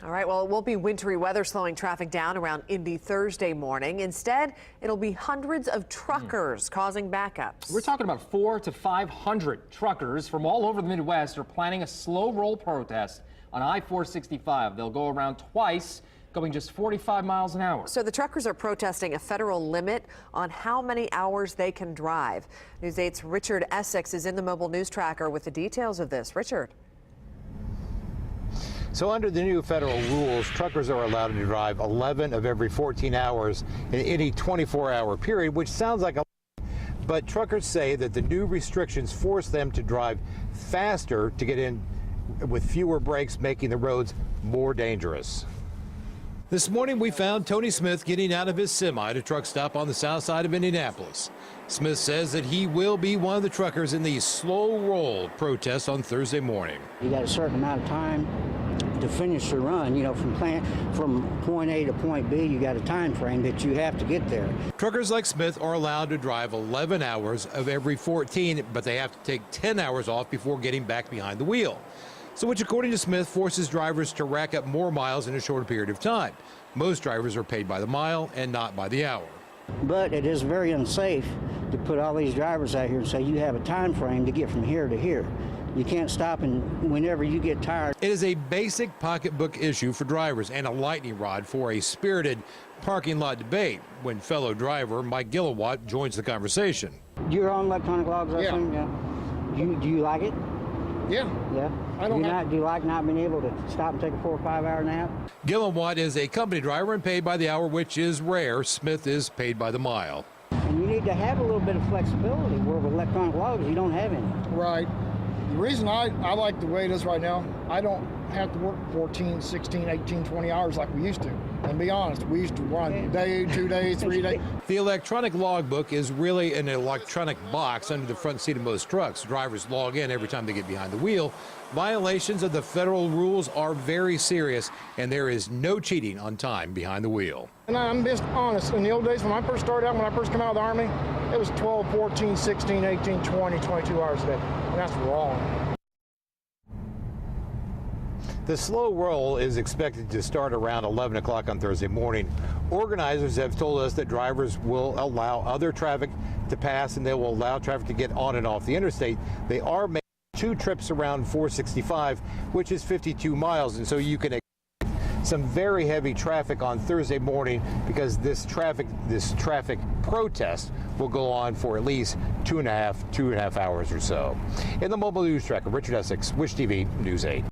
All right, well, it won't be wintry weather slowing traffic down around Indy Thursday morning. Instead, it'll be hundreds of truckers causing backups. We're talking about 400 to 500 truckers from all over the Midwest are planning a slow roll protest on I-465. They'll go around twice, going just 45 miles an hour. So the truckers are protesting a federal limit on how many hours they can drive. News 8's Richard Essex is in the mobile news tracker with the details of this. Richard. So under the new federal rules, truckers are allowed to drive 11 of every 14 hours in any 24-hour period, which sounds like a lot. But truckers say that the new restrictions force them to drive faster to get in with fewer breaks, making the roads more dangerous. This morning we found Tony Smith getting out of his semi at a truck stop on the south side of Indianapolis. Smith says that he will be one of the truckers in the slow roll protest on Thursday morning. You got a certain amount of time to finish the run, you know, from point A to point B. You got a time frame that you have to get there. Truckers like Smith are allowed to drive 11 hours of every 14, but they have to take 10 hours off before getting back behind the wheel. So which, according to Smith, forces drivers to rack up more miles in a shorter period of time. Most drivers are paid by the mile and not by the hour. But it is very unsafe to put all these drivers out here and say you have a time frame to get from here to here. You can't stop, and whenever you get tired. It is a basic pocketbook issue for drivers and a lightning rod for a spirited parking lot debate when fellow driver Mike Gilliwatt joins the conversation. You're on electronic logs, I assume? Yeah. Do you like it? Yeah. Yeah. Do you like not being able to stop and take a 4 or 5 hour nap? Gilliwatt is a company driver and paid by the hour, which is rare. Smith is paid by the mile. And you need to have a little bit of flexibility where with electronic logs you don't have any. Right. The reason I like the way it is right now, I don't have to work 14, 16, 18, 20 hours like we used to. And be honest, we used to run a day, 2 days, 3 days. The electronic logbook is really an electronic box under the front seat of most trucks. Drivers log in every time they get behind the wheel. Violations of the federal rules are very serious, and there is no cheating on time behind the wheel. And I'm just honest, in the old days when I first started out, when I first came out of the Army, it was 12, 14, 16, 18, 20, 22 hours a day. And that's wrong. The slow roll is expected to start around 11 o'clock on Thursday morning. Organizers have told us that drivers will allow other traffic to pass and they will allow traffic to get on and off the interstate. They are making 2 trips around 465, which is 52 miles, and so you can expect some very heavy traffic on Thursday morning because this traffic protest will go on for at least 2.5 hours or so. In the mobile news tracker, Richard Essex, Wish TV News 8.